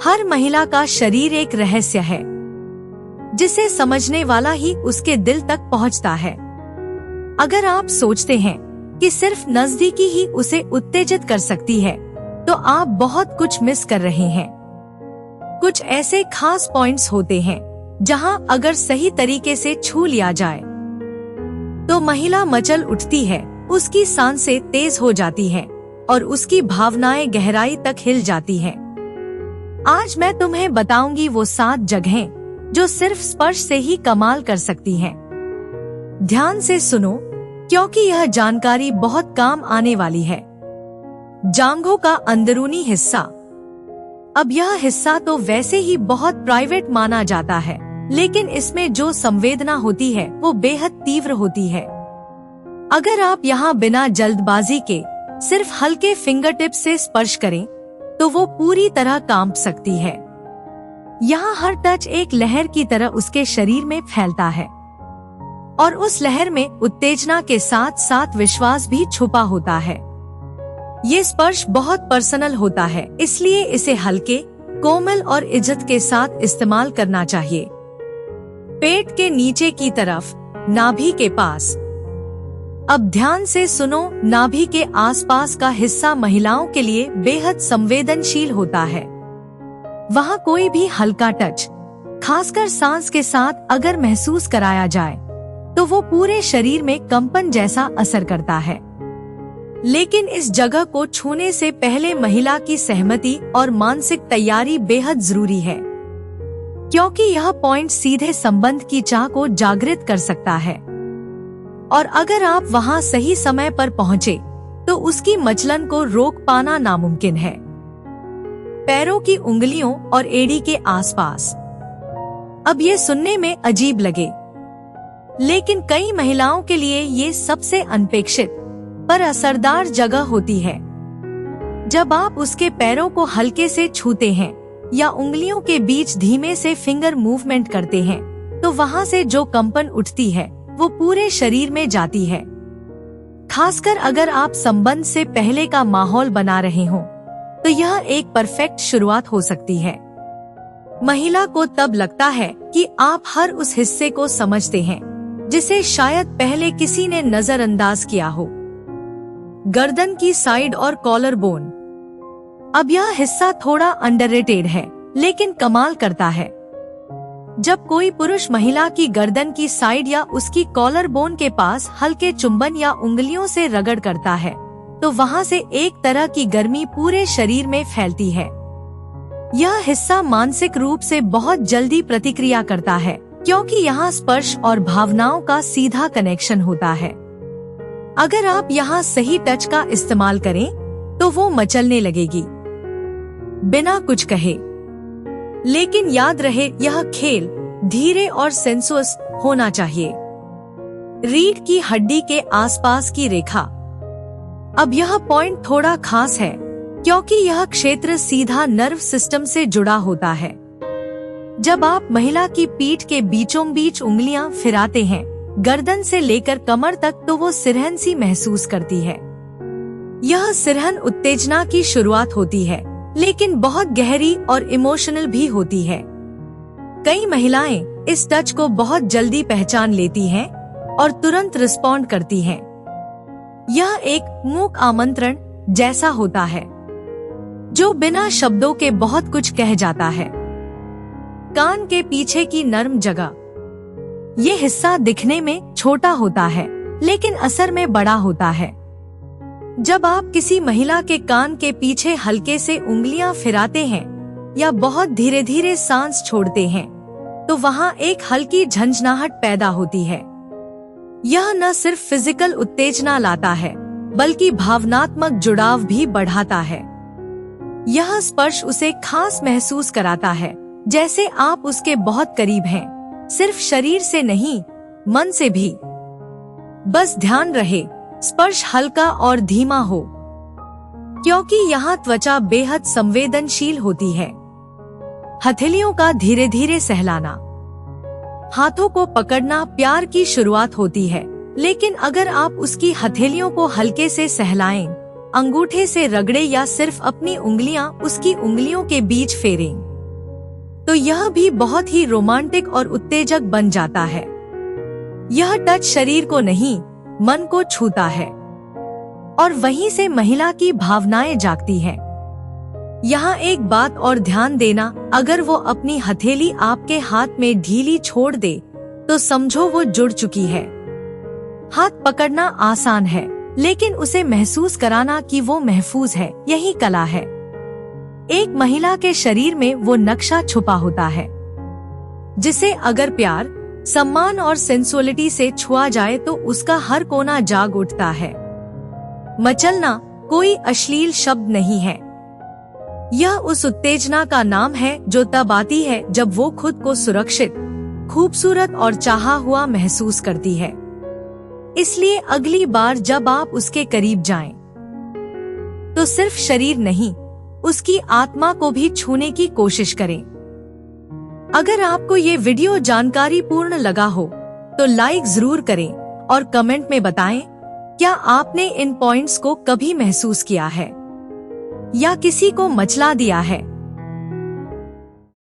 हर महिला का शरीर एक रहस्य है जिसे समझने वाला ही उसके दिल तक पहुंचता है। अगर आप सोचते हैं कि सिर्फ नजदीकी ही उसे उत्तेजित कर सकती है, तो आप बहुत कुछ मिस कर रहे हैं। कुछ ऐसे खास पॉइंट्स होते हैं जहां अगर सही तरीके से छू लिया जाए तो महिला मचल उठती है, उसकी सांसें तेज हो जाती हैं और उसकी भावनाएं गहराई तक हिल जाती हैं। आज मैं तुम्हें बताऊंगी वो 7 जगहें जो सिर्फ स्पर्श से ही कमाल कर सकती हैं। ध्यान से सुनो, क्योंकि यह जानकारी बहुत काम आने वाली है। जांघों का अंदरूनी हिस्सा। अब यह हिस्सा तो वैसे ही बहुत प्राइवेट माना जाता है, लेकिन इसमें जो संवेदना होती है वो बेहद तीव्र होती है। अगर आप यहाँ बिना जल्दबाजी के सिर्फ हल्के फिंगर टिप्स से स्पर्श करें तो वो पूरी तरह कांप सकती है। यहाँ हर टच एक लहर की तरह उसके शरीर में फैलता है और उस लहर में उत्तेजना के साथ साथ विश्वास भी छुपा होता है। ये स्पर्श बहुत पर्सनल होता है, इसलिए इसे हल्के, कोमल और इज्जत के साथ इस्तेमाल करना चाहिए। पेट के नीचे की तरफ, नाभि के पास। अब ध्यान से सुनो, नाभि के आसपास का हिस्सा महिलाओं के लिए बेहद संवेदनशील होता है। वहाँ कोई भी हल्का टच, खासकर सांस के साथ अगर महसूस कराया जाए तो वो पूरे शरीर में कंपन जैसा असर करता है। लेकिन इस जगह को छूने से पहले महिला की सहमति और मानसिक तैयारी बेहद जरूरी है, क्योंकि यह पॉइंट सीधे संबंध की चाह को जागृत कर सकता है। और अगर आप वहां सही समय पर पहुंचे तो उसकी मचलन को रोक पाना नामुमकिन है। पैरों की उंगलियों और एड़ी के आसपास। अब ये सुनने में अजीब लगे, लेकिन कई महिलाओं के लिए ये सबसे अनपेक्षित पर असरदार जगह होती है। जब आप उसके पैरों को हल्के से छूते हैं या उंगलियों के बीच धीमे से फिंगर मूवमेंट करते हैं, तो वहां से जो कंपन उठती है वो पूरे शरीर में जाती है। खासकर अगर आप संबंध से पहले का माहौल बना रहे हो तो यह एक परफेक्ट शुरुआत हो सकती है। महिला को तब लगता है कि आप हर उस हिस्से को समझते हैं जिसे शायद पहले किसी ने नजरअंदाज किया हो। गर्दन की साइड और कॉलर बोन। अब यह हिस्सा थोड़ा अंडररेटेड है, लेकिन कमाल करता है। जब कोई पुरुष महिला की गर्दन की साइड या उसकी कॉलर बोन के पास हल्के चुंबन या उंगलियों से रगड़ करता है, तो वहां से एक तरह की गर्मी पूरे शरीर में फैलती है। यह हिस्सा मानसिक रूप से बहुत जल्दी प्रतिक्रिया करता है, क्योंकि यहाँ स्पर्श और भावनाओं का सीधा कनेक्शन होता है। अगर आप यहाँ सही टच का इस्तेमाल करें तो वो मचलने लगेगी बिना कुछ कहे। लेकिन याद रहे, यह खेल धीरे और सेंसुअस होना चाहिए। रीढ़ की हड्डी के आसपास की रेखा। अब यह पॉइंट थोड़ा खास है, क्योंकि यह क्षेत्र सीधा नर्व सिस्टम से जुड़ा होता है। जब आप महिला की पीठ के बीचों बीच उंगलियां फिराते हैं, गर्दन से लेकर कमर तक, तो वो सिरहन सी महसूस करती है। यह सिरहन उत्तेजना की शुरुआत होती है, लेकिन बहुत गहरी और इमोशनल भी होती है। कई महिलाएं इस टच को बहुत जल्दी पहचान लेती हैं और तुरंत रिस्पॉन्ड करती हैं। यह एक मूक आमंत्रण जैसा होता है जो बिना शब्दों के बहुत कुछ कह जाता है। कान के पीछे की नर्म जगह। ये हिस्सा दिखने में छोटा होता है, लेकिन असर में बड़ा होता है। जब आप किसी महिला के कान के पीछे हल्के से उंगलियां फिराते हैं या बहुत धीरे धीरे सांस छोड़ते हैं, तो वहां एक हल्की झंझनाहट पैदा होती है। यह न सिर्फ फिजिकल उत्तेजना लाता है, बल्कि भावनात्मक जुड़ाव भी बढ़ाता है। यह स्पर्श उसे खास महसूस कराता है, जैसे आप उसके बहुत करीब हैं, सिर्फ शरीर से नहीं, मन से भी। बस ध्यान रहे, स्पर्श हल्का और धीमा हो, क्योंकि यहाँ त्वचा बेहद संवेदनशील होती है। हथेलियों का धीरे धीरे सहलाना। हाथों को पकड़ना प्यार की शुरुआत होती है, लेकिन अगर आप उसकी हथेलियों को हल्के से सहलाएं, अंगूठे से रगड़े या सिर्फ अपनी उंगलियां उसकी उंगलियों के बीच फेरें, तो यह भी बहुत ही रोमांटिक और उत्तेजक बन जाता है। यह टच शरीर को नहीं, मन को छूता है और वहीं से महिला की भावनाएं जागती हैं। यहाँ एक बात और ध्यान देना, अगर वो अपनी हथेली आपके हाथ में ढीली छोड़ दे तो समझो वो जुड़ चुकी है। हाथ पकड़ना आसान है, लेकिन उसे महसूस कराना कि वो महफूज है, यही कला है। एक महिला के शरीर में वो नक्शा छुपा होता है जिसे अगर प्यार, सम्मान और सेंसुअलिटी से छुआ जाए तो उसका हर कोना जाग उठता है। मचलना कोई अश्लील शब्द नहीं है। यह उस उत्तेजना का नाम है जो तब आती है जब वो खुद को सुरक्षित, खूबसूरत और चाहा हुआ महसूस करती है। इसलिए अगली बार जब आप उसके करीब जाएं, तो सिर्फ शरीर नहीं, उसकी आत्मा को भी छूने की कोशिश करें। अगर आपको ये वीडियो जानकारी पूर्ण लगा हो तो लाइक जरूर करें और कमेंट में बताएं, क्या आपने इन पॉइंट्स को कभी महसूस किया है या किसी को मचला दिया है।